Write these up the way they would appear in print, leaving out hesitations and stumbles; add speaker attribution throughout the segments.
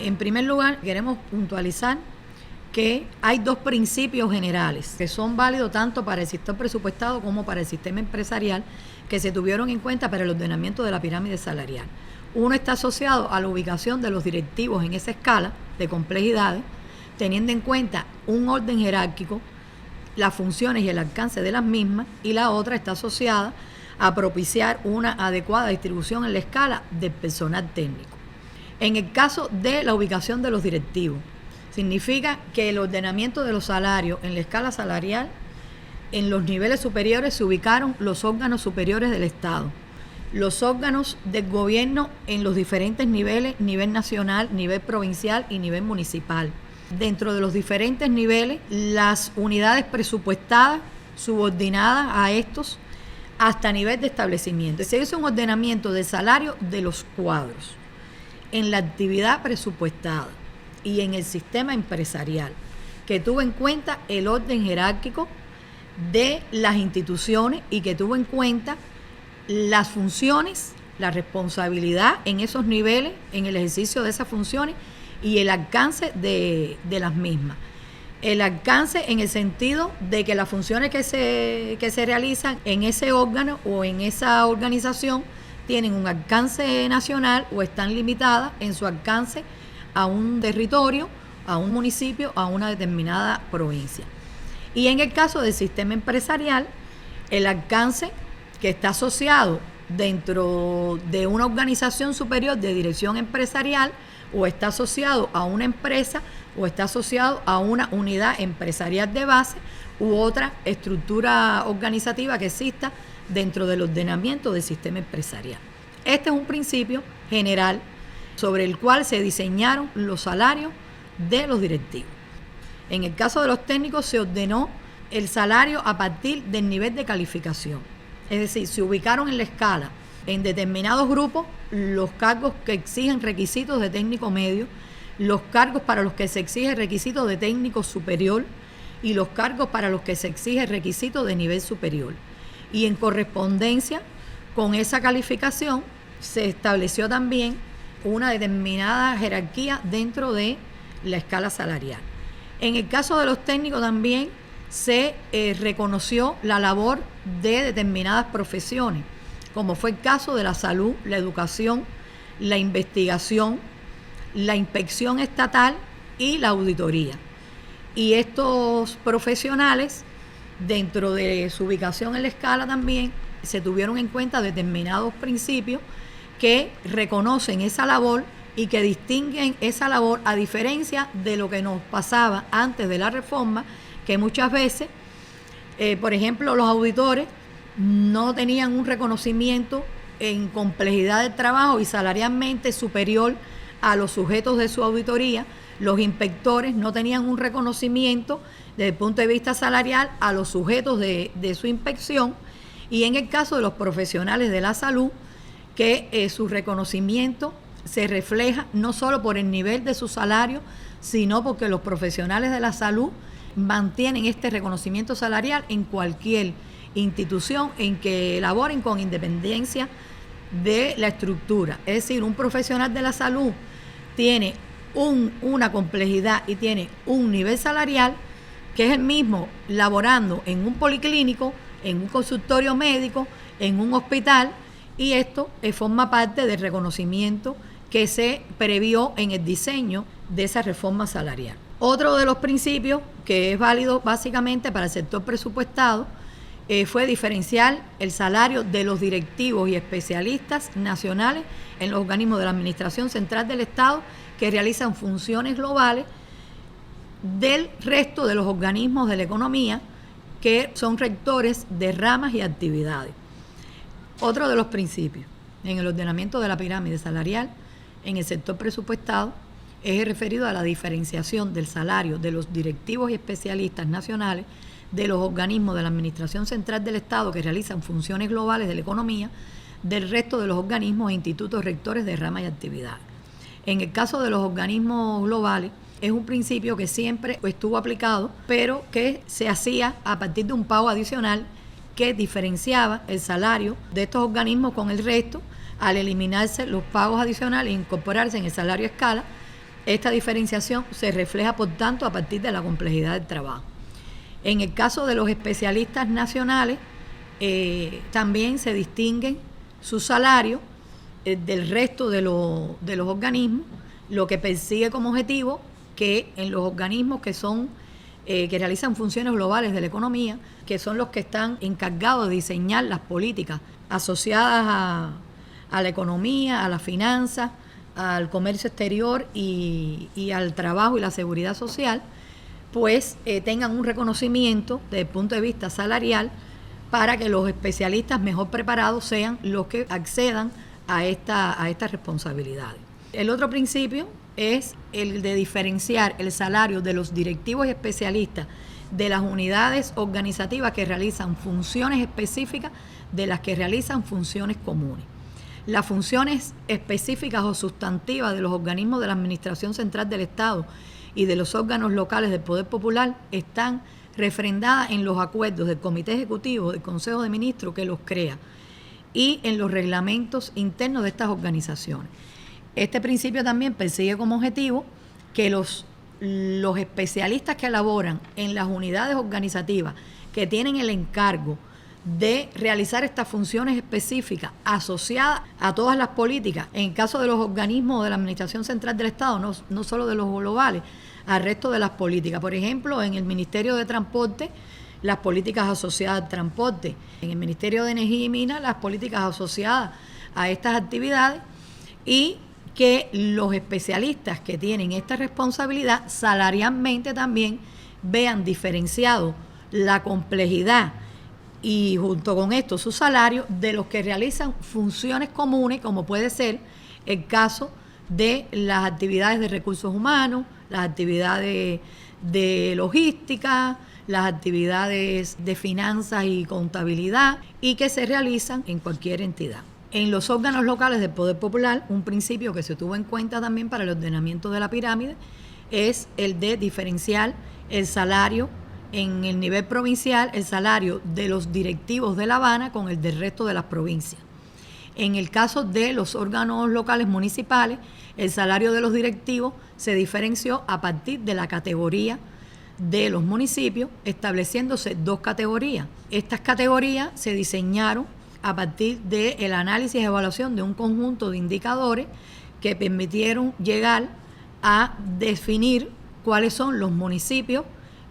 Speaker 1: En primer lugar, queremos puntualizar que hay dos principios generales que son válidos tanto para el sector presupuestado como para el sistema empresarial que se tuvieron en cuenta para el ordenamiento de la pirámide salarial. Uno está asociado a la ubicación de los directivos en esa escala de complejidades, teniendo en cuenta un orden jerárquico, las funciones y el alcance de las mismas, y la otra está asociada a propiciar una adecuada distribución en la escala del personal técnico. En el caso de la ubicación de los directivos, significa que el ordenamiento de los salarios en la escala salarial, en los niveles superiores se ubicaron los órganos superiores del Estado, los órganos del gobierno en los diferentes niveles, nivel nacional, nivel provincial y nivel municipal. Dentro de los diferentes niveles, las unidades presupuestadas subordinadas a estos hasta nivel de establecimiento. Se hizo un ordenamiento del salario de los cuadros en la actividad presupuestada y en el sistema empresarial, que tuvo en cuenta el orden jerárquico de las instituciones y que tuvo en cuenta las funciones, la responsabilidad en esos niveles, en el ejercicio de esas funciones y el alcance de las mismas. El alcance en el sentido de que las funciones que se realizan en ese órgano o en esa organización tienen un alcance nacional o están limitadas en su alcance a un territorio, a un municipio, a una determinada provincia. Y en el caso del sistema empresarial, el alcance que está asociado dentro de una organización superior de dirección empresarial o está asociado a una empresa o está asociado a una unidad empresarial de base u otra estructura organizativa que exista dentro del ordenamiento del sistema empresarial. Este es un principio general sobre el cual se diseñaron los salarios de los directivos. En el caso de los técnicos se ordenó el salario a partir del nivel de calificación. Es decir, se ubicaron en la escala en determinados grupos los cargos que exigen requisitos de técnico medio, los cargos para los que se exige requisitos de técnico superior y los cargos para los que se exige requisitos de nivel superior. Y en correspondencia con esa calificación se estableció también una determinada jerarquía dentro de la escala salarial. En el caso de los técnicos también se reconoció la labor de determinadas profesiones, como fue el caso de la salud, la educación, la investigación, la inspección estatal y la auditoría. Y estos profesionales, dentro de su ubicación en la escala también, se tuvieron en cuenta determinados principios que reconocen esa labor y que distinguen esa labor a diferencia de lo que nos pasaba antes de la reforma, que muchas veces, por ejemplo, los auditores no tenían un reconocimiento en complejidad del trabajo y salarialmente superior a los sujetos de su auditoría. Los inspectores no tenían un reconocimiento desde el punto de vista salarial a los sujetos de su inspección. Y en el caso de los profesionales de la salud, que su reconocimiento se refleja no solo por el nivel de su salario, sino porque los profesionales de la salud mantienen este reconocimiento salarial en cualquier institución en que elaboren con independencia de la estructura. Es decir, un profesional de la salud tiene una complejidad y tiene un nivel salarial que es el mismo laborando en un policlínico, en un consultorio médico, en un hospital, y esto forma parte del reconocimiento que se previó en el diseño de esa reforma salarial. Otro de los principios que es válido básicamente para el sector presupuestado fue diferenciar el salario de los directivos y especialistas nacionales en los organismos de la Administración Central del Estado que realizan funciones globales del resto de los organismos de la economía que son rectores de ramas y actividades. Otro de los principios en el ordenamiento de la pirámide salarial en el sector presupuestado es el referido a la diferenciación del salario de los directivos y especialistas nacionales de los organismos de la Administración Central del Estado que realizan funciones globales de la economía del resto de los organismos e institutos rectores de ramas y actividades. En el caso de los organismos globales, es un principio que siempre estuvo aplicado, pero que se hacía a partir de un pago adicional que diferenciaba el salario de estos organismos con el resto al eliminarse los pagos adicionales e incorporarse en el salario a escala Esta diferenciación se refleja, por tanto, a partir de la complejidad del trabajo. En el caso de los especialistas nacionales, también se distinguen sus salarios del resto de los organismos, lo que persigue como objetivo que en los organismos que son que realizan funciones globales de la economía, que son los que están encargados de diseñar las políticas asociadas a la economía, a la finanza, al comercio exterior y al trabajo y la seguridad social, pues tengan un reconocimiento desde el punto de vista salarial para que los especialistas mejor preparados sean los que accedan a estas responsabilidades. El otro principio es el de diferenciar el salario de los directivos y especialistas de las unidades organizativas que realizan funciones específicas de las que realizan funciones comunes. Las funciones específicas o sustantivas de los organismos de la Administración Central del Estado y de los órganos locales del Poder Popular están refrendadas en los acuerdos del Comité Ejecutivo del Consejo de Ministros que los crea y en los reglamentos internos de estas organizaciones. Este principio también persigue como objetivo que los especialistas que elaboran en las unidades organizativas que tienen el encargo de realizar estas funciones específicas asociadas a todas las políticas, en el caso de los organismos de la Administración Central del Estado, no solo de los globales, al resto de las políticas. Por ejemplo, en el Ministerio de Transporte, las políticas asociadas al transporte, en el Ministerio de Energía y Minas, las políticas asociadas a estas actividades, y que los especialistas que tienen esta responsabilidad salarialmente también vean diferenciado la complejidad y junto con esto su salario de los que realizan funciones comunes, como puede ser el caso de las actividades de recursos humanos, las actividades de logística, las actividades de finanzas y contabilidad, y que se realizan en cualquier entidad. En los órganos locales del Poder Popular, un principio que se tuvo en cuenta también para el ordenamiento de la pirámide es el de diferenciar el salario en el nivel provincial, el salario de los directivos de La Habana con el del resto de las provincias. En el caso de los órganos locales municipales, el salario de los directivos se diferenció a partir de la categoría de los municipios, estableciéndose dos categorías. Estas categorías se diseñaron a partir del análisis y evaluación de un conjunto de indicadores que permitieron llegar a definir cuáles son los municipios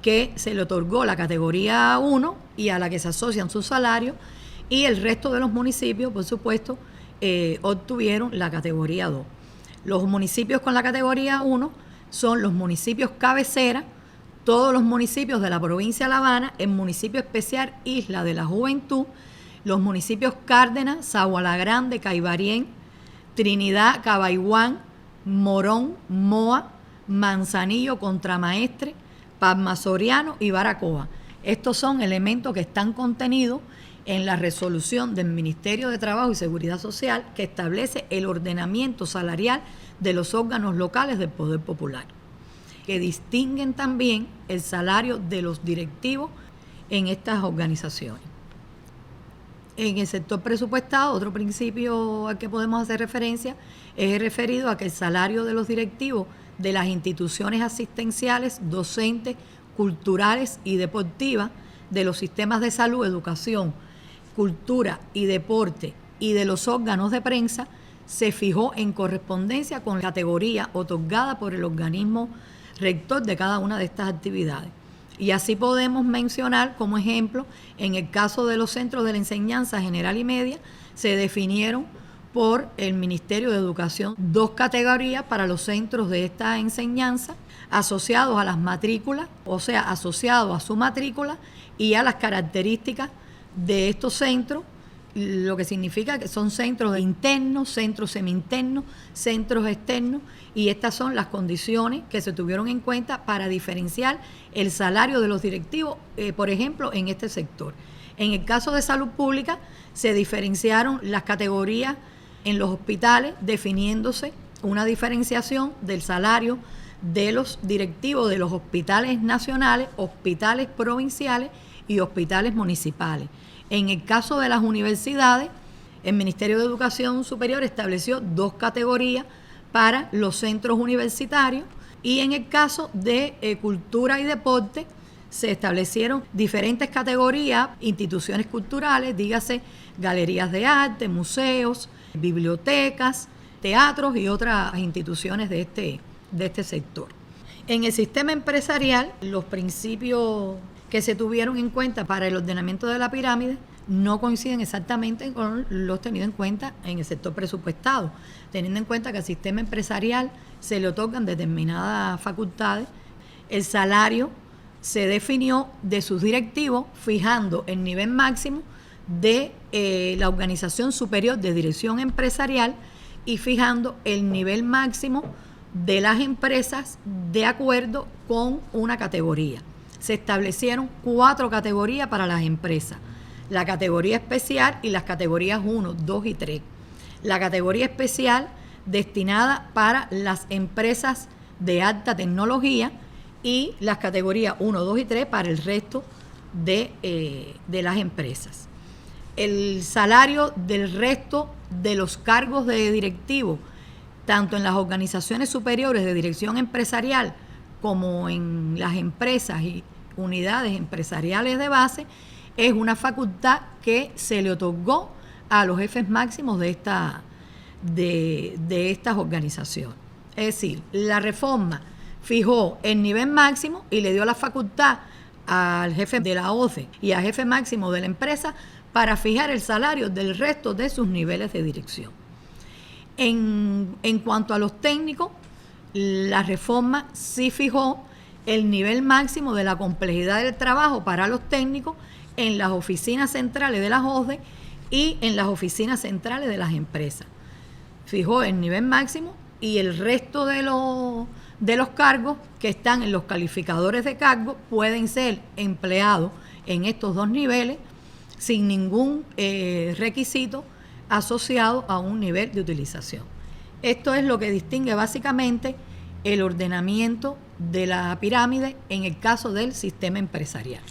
Speaker 1: que se le otorgó la categoría 1 y a la que se asocian sus salarios, y el resto de los municipios, por supuesto, obtuvieron la categoría 2. Los municipios con la categoría 1 son los municipios cabecera, todos los municipios de la provincia de La Habana, el municipio especial Isla de la Juventud, los municipios Cárdenas, Saguala Grande, Caibarien, Trinidad, Cabaiguán, Morón, Moa, Manzanillo, Contramaestre, Palma Soriano y Baracoa. Estos son elementos que están contenidos en la resolución del Ministerio de Trabajo y Seguridad Social que establece el ordenamiento salarial de los órganos locales del Poder Popular, que distinguen también el salario de los directivos en estas organizaciones. En el sector presupuestado, otro principio al que podemos hacer referencia es el referido a que el salario de los directivos de las instituciones asistenciales, docentes, culturales y deportivas, de los sistemas de salud, educación, cultura y deporte y de los órganos de prensa se fijó en correspondencia con la categoría otorgada por el organismo rector de cada una de estas actividades. Y así podemos mencionar como ejemplo, en el caso de los centros de la enseñanza general y media, se definieron por el Ministerio de Educación dos categorías para los centros de esta enseñanza, asociados a las matrículas, o sea, asociados a su matrícula y a las características de estos centros, lo que significa que son centros internos, centros semi-internos, centros externos, y estas son las condiciones que se tuvieron en cuenta para diferenciar el salario de los directivos, por ejemplo, en este sector. En el caso de salud pública, se diferenciaron las categorías en los hospitales, definiéndose una diferenciación del salario de los directivos de los hospitales nacionales, hospitales provinciales y hospitales municipales. En el caso de las universidades, el Ministerio de Educación Superior estableció dos categorías para los centros universitarios, y en el caso de cultura y deporte se establecieron diferentes categorías, instituciones culturales, dígase galerías de arte, museos, bibliotecas, teatros y otras instituciones de este sector. En el sistema empresarial, los principios que se tuvieron en cuenta para el ordenamiento de la pirámide no coinciden exactamente con los tenidos en cuenta en el sector presupuestado, teniendo en cuenta que al sistema empresarial se le otorgan determinadas facultades. El salario se definió de sus directivos fijando el nivel máximo de la Organización Superior de Dirección Empresarial y fijando el nivel máximo de las empresas de acuerdo con una categoría. Se establecieron 4 categorías para las empresas: la categoría especial y las categorías 1, 2 y 3. La categoría especial destinada para las empresas de alta tecnología y las categorías 1, 2 y 3 para el resto de las empresas. El salario del resto de los cargos de directivo, tanto en las organizaciones superiores de dirección empresarial como en las empresas y unidades empresariales de base, es una facultad que se le otorgó a los jefes máximos de estas organizaciones. Es decir, la reforma fijó el nivel máximo y le dio la facultad al jefe de la OCDE y al jefe máximo de la empresa para fijar el salario del resto de sus niveles de dirección. En cuanto a los técnicos, la reforma sí fijó el nivel máximo de la complejidad del trabajo para los técnicos en las oficinas centrales de las OCDE y en las oficinas centrales de las empresas. Fijó el nivel máximo y el resto de los cargos que están en los calificadores de cargo pueden ser empleados en estos 2 niveles sin ningún requisito asociado a un nivel de utilización. Esto es lo que distingue básicamente el ordenamiento de la pirámide en el caso del sistema empresarial.